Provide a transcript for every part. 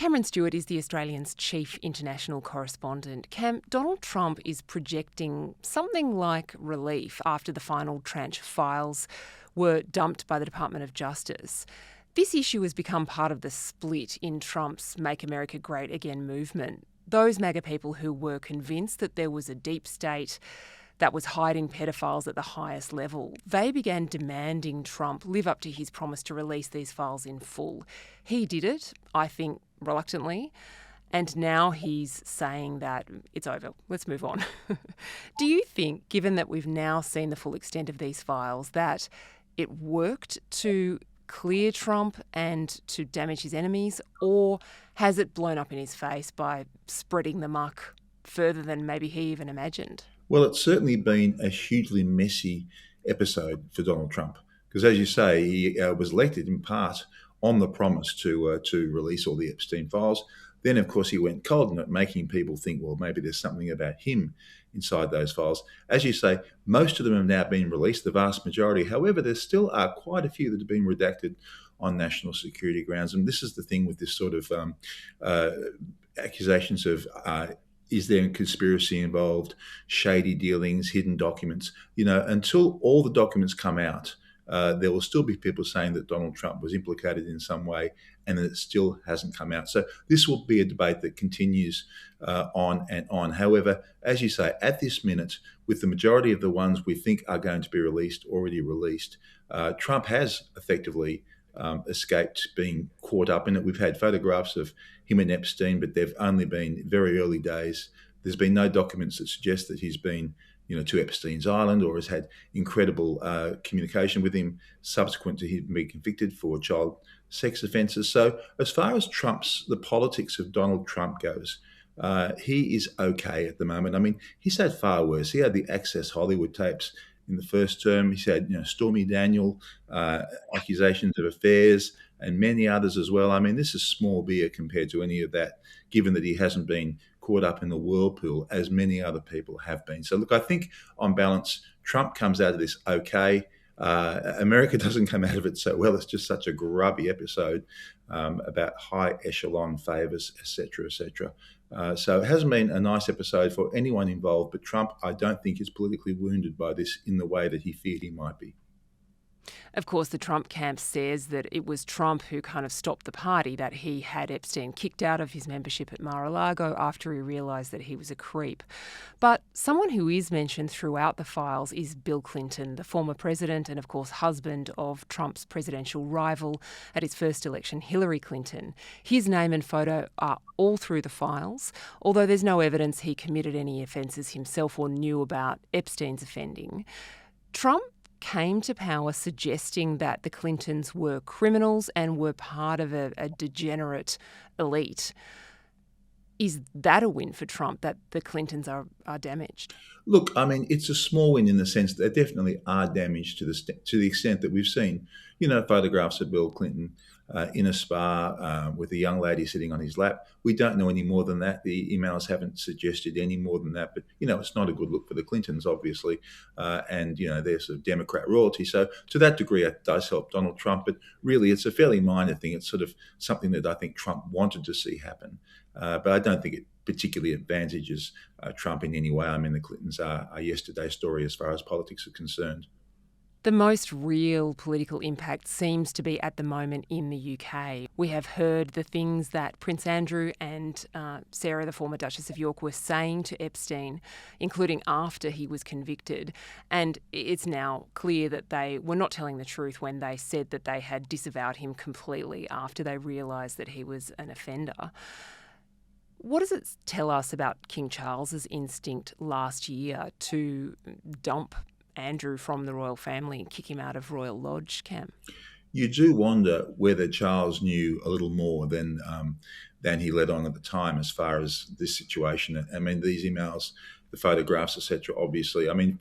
Cameron Stewart is the Australian's chief international correspondent. Cam, Donald Trump is projecting something like relief after the final tranche files were dumped by the Department of Justice. This issue has become part of the split in Trump's Make America Great Again movement. Those MAGA people who were convinced that there was a deep state that was hiding pedophiles at the highest level, they began demanding Trump live up to his promise to release these files in full. He did it, I think, reluctantly, and now he's saying that it's over, let's move on. Do you think, given that we've now seen the full extent of these files, that it worked to clear Trump and to damage his enemies, or has it blown up in his face by spreading the muck further than maybe he even imagined? Well, it's certainly been a hugely messy episode for Donald Trump because, as you say, he was elected in part on the promise to release all the Epstein files. Then, of course, he went cold on it, making people think, well, maybe there's something about him inside those files. As you say, most of them have now been released, the vast majority. However, there still are quite a few that have been redacted on national security grounds. And this is the thing with this sort of accusations of is there a conspiracy involved, shady dealings, hidden documents? Until all the documents come out, there will still be people saying that Donald Trump was implicated in some way and that it still hasn't come out. So this will be a debate that continues on and on. However, as you say, at this minute, with the majority of the ones we think are going to be released already released, Trump has effectively escaped being caught up in it. We've had photographs of him and Epstein, but they've only been very early days. There's been no documents that suggest that he's been to Epstein's Island or has had incredible communication with him subsequent to him being convicted for child sex offences. So as far as the politics of Donald Trump goes, he is okay at the moment. I mean, he's had far worse. He had the Access Hollywood tapes in the first term. He's had Stormy Daniel accusations of affairs and many others as well. I mean, this is small beer compared to any of that, given that he hasn't been caught up in the whirlpool as many other people have been. So look, I think on balance, Trump comes out of this okay. America doesn't come out of it so well. It's just such a grubby episode about high echelon favours, etc., etc. So it hasn't been a nice episode for anyone involved, but Trump, I don't think, is politically wounded by this in the way that he feared he might be. Of course, the Trump camp says that it was Trump who kind of stopped the party, that he had Epstein kicked out of his membership at Mar-a-Lago after he realised that he was a creep. But someone who is mentioned throughout the files is Bill Clinton, the former president and, of course, husband of Trump's presidential rival at his first election, Hillary Clinton. His name and photo are all through the files, although there's no evidence he committed any offences himself or knew about Epstein's offending. Trump came to power suggesting that the Clintons were criminals and were part of a degenerate elite. Is that a win for Trump, that the Clintons are damaged? Look, I mean, it's a small win in the sense that they definitely are damaged to the extent that we've seen, photographs of Bill Clinton in a spa with a young lady sitting on his lap. We don't know any more than that. The emails haven't suggested any more than that. But, it's not a good look for the Clintons, obviously. And they're sort of Democrat royalty. So to that degree, it does help Donald Trump. But really, it's a fairly minor thing. It's sort of something that I think Trump wanted to see happen. But I don't think it particularly advantages Trump in any way. I mean, the Clintons are yesterday's story as far as politics are concerned. The most real political impact seems to be at the moment in the UK. We have heard the things that Prince Andrew and Sarah, the former Duchess of York, were saying to Epstein, including after he was convicted. And it's now clear that they were not telling the truth when they said that they had disavowed him completely after they realised that he was an offender. What does it tell us about King Charles's instinct last year to dump Andrew from the royal family and kick him out of Royal Lodge, Cam? You do wonder whether Charles knew a little more than he let on at the time as far as this situation. I mean, these emails, the photographs, etc. Obviously, I mean,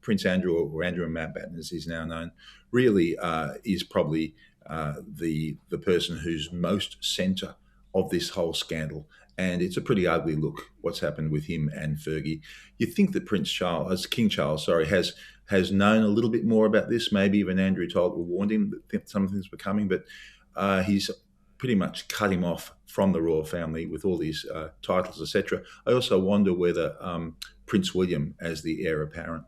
Prince Andrew, or Andrew Mountbatten, as he's now known, really is probably the person who's most centre of this whole scandal. And it's a pretty ugly look, what's happened with him and Fergie. You think that King Charles, has known a little bit more about this. Maybe even Andrew warned him that some things were coming, but he's pretty much cut him off from the royal family with all these titles, etc. I also wonder whether Prince William, as the heir apparent,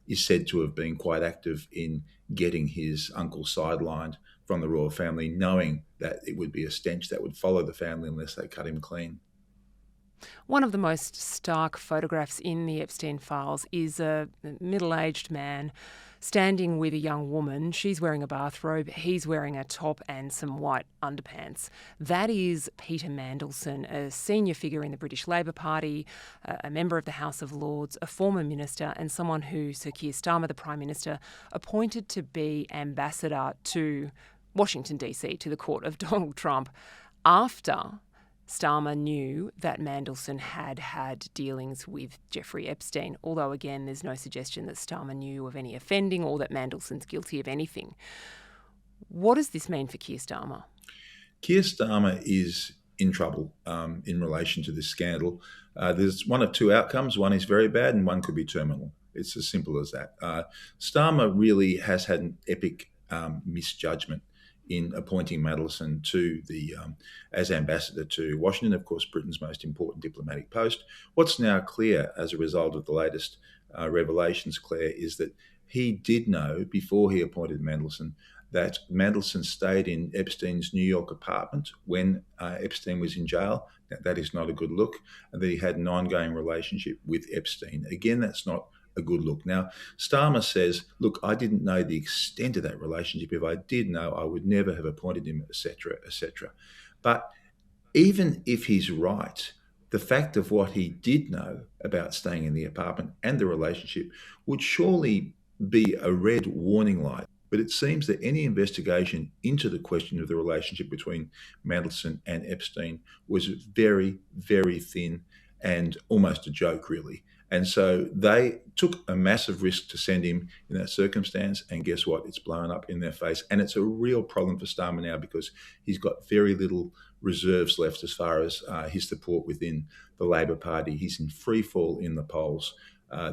is said to have been quite active in getting his uncle sidelined from the royal family, knowing that it would be a stench that would follow the family unless they cut him clean. One of the most stark photographs in the Epstein files is a middle-aged man standing with a young woman. She's wearing a bathrobe, he's wearing a top and some white underpants. That is Peter Mandelson, a senior figure in the British Labor Party, a member of the House of Lords, a former minister, and someone who Sir Keir Starmer, the Prime Minister, appointed to be ambassador to Washington, D.C., to the court of Donald Trump after Starmer knew that Mandelson had had dealings with Jeffrey Epstein, although, again, there's no suggestion that Starmer knew of any offending or that Mandelson's guilty of anything. What does this mean for Keir Starmer? Keir Starmer is in trouble in relation to this scandal. There's one of two outcomes. One is very bad and one could be terminal. It's as simple as that. Starmer really has had an epic misjudgment in appointing Mandelson to as ambassador to Washington, of course, Britain's most important diplomatic post. What's now clear as a result of the latest revelations, Claire, is that he did know before he appointed Mandelson that Mandelson stayed in Epstein's New York apartment when Epstein was in jail. That is not a good look. And that he had an ongoing relationship with Epstein. Again, that's not a good look. Now, Starmer says, look, I didn't know the extent of that relationship. If I did know, I would never have appointed him, etc., etc. But even if he's right, the fact of what he did know about staying in the apartment and the relationship would surely be a red warning light. But it seems that any investigation into the question of the relationship between Mandelson and Epstein was very, very thin and almost a joke, really. And so they took a massive risk to send him in that circumstance. And guess what? It's blown up in their face. And it's a real problem for Starmer now because he's got very little reserves left as far as his support within the Labor Party. He's in free fall in the polls.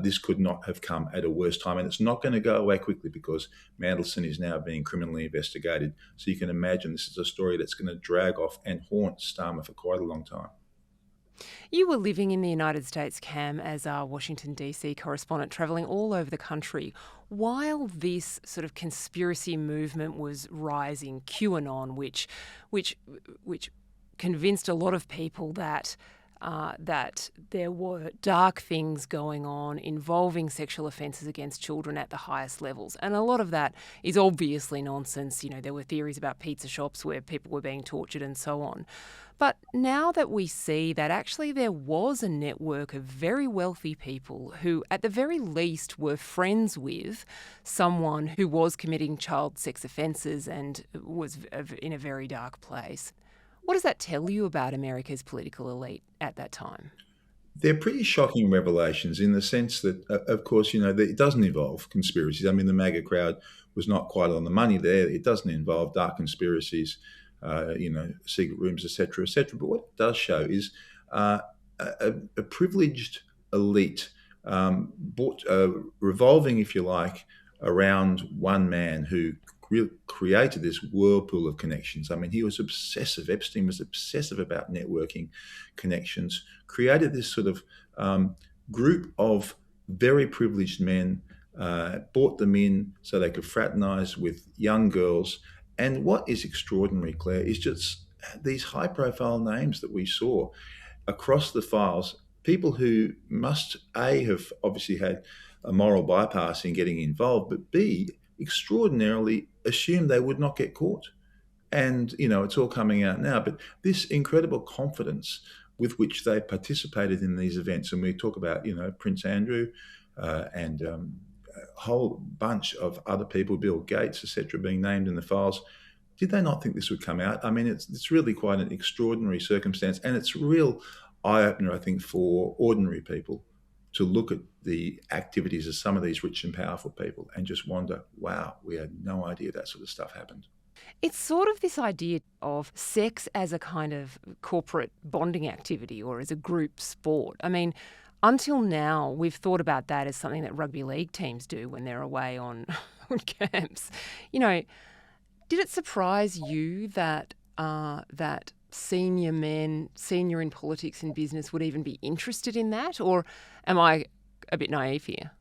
This could not have come at a worse time. And it's not going to go away quickly because Mandelson is now being criminally investigated. So you can imagine this is a story that's going to drag off and haunt Starmer for quite a long time. You were living in the United States, Cam, as our Washington, D.C. correspondent, travelling all over the country. While this sort of conspiracy movement was rising, QAnon, which convinced a lot of people that there were dark things going on involving sexual offences against children at the highest levels. And a lot of that is obviously nonsense. You know, there were theories about pizza shops where people were being tortured and so on. But now that we see that actually there was a network of very wealthy people who, at the very least, were friends with someone who was committing child sex offences and was in a very dark place. What does that tell you about America's political elite at that time? They're pretty shocking revelations in the sense that, of course, you know, that it doesn't involve conspiracies. I mean, the MAGA crowd was not quite on the money there. It doesn't involve dark conspiracies, secret rooms, etc., etc. But what it does show is a privileged elite revolving, if you like, around one man who created this whirlpool of connections. I mean, he was obsessive. Epstein was obsessive about networking connections, created this sort of group of very privileged men, brought them in so they could fraternize with young girls. And what is extraordinary, Claire, is just these high-profile names that we saw across the files, people who must, A, have obviously had a moral bypass in getting involved, but B, extraordinarily assumed they would not get caught. And, you know, it's all coming out now. But this incredible confidence with which they participated in these events, and we talk about, you know, Prince Andrew and a whole bunch of other people, Bill Gates, etc., being named in the files. Did they not think this would come out? I mean, it's really quite an extraordinary circumstance, and it's a real eye-opener, I think, for ordinary people to look at the activities of some of these rich and powerful people and just wonder, wow, we had no idea that sort of stuff happened. It's sort of this idea of sex as a kind of corporate bonding activity or as a group sport. I mean, until now, we've thought about that as something that rugby league teams do when they're away on camps. You know, did it surprise you that that senior men, senior in politics and business, would even be interested in that? Or am I a bit naive here?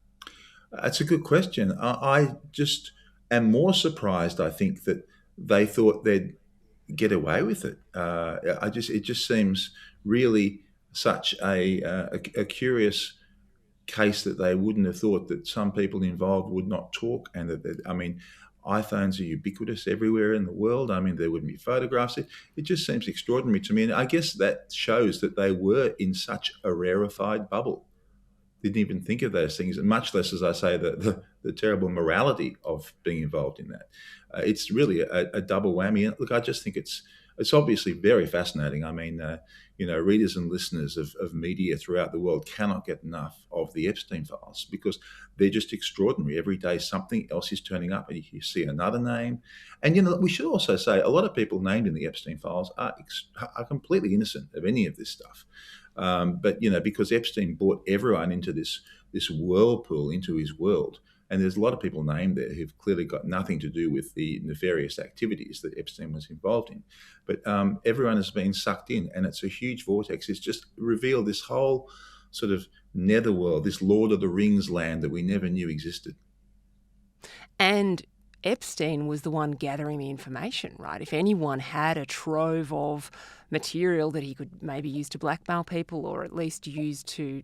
That's a good question. I just am more surprised, I think, that they thought they'd get away with it. It just seems really such a curious case that they wouldn't have thought that some people involved would not talk, and I mean, iPhones are ubiquitous everywhere in the world. I mean, there wouldn't be photographs. It just seems extraordinary to me, and I guess that shows that they were in such a rarefied bubble. Didn't even think of those things, and much less, as I say, the terrible morality of being involved in that. It's really a double whammy. And look, I just think it's obviously very fascinating. I mean, readers and listeners of media throughout the world cannot get enough of the Epstein files because they're just extraordinary. Every day something else is turning up, and you see another name. And we should also say a lot of people named in the Epstein files are completely innocent of any of this stuff. But because Epstein brought everyone into this whirlpool, into his world, and there's a lot of people named there who've clearly got nothing to do with the nefarious activities that Epstein was involved in. But everyone has been sucked in, and it's a huge vortex. It's just revealed this whole sort of netherworld, this Lord of the Rings land that we never knew existed. And Epstein was the one gathering the information, right? If anyone had a trove of material that he could maybe use to blackmail people, or at least use to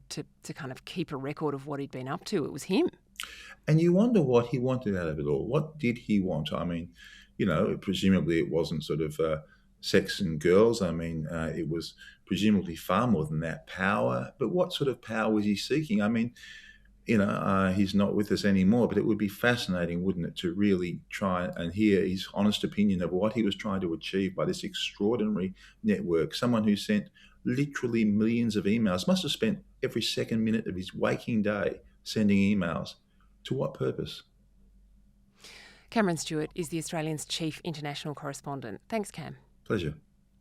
kind of keep a record of what he'd been up to, it was him. And you wonder what he wanted out of it all. What did he want? I mean, presumably it wasn't sort of sex and girls. I mean, it was presumably far more than that, power. But what sort of power was he seeking? I mean, he's not with us anymore, but it would be fascinating, wouldn't it, to really try and hear his honest opinion of what he was trying to achieve by this extraordinary network. Someone who sent literally millions of emails, must have spent every second minute of his waking day sending emails. To what purpose? Cameron Stewart is the Australian's chief international correspondent. Thanks, Cam. Pleasure.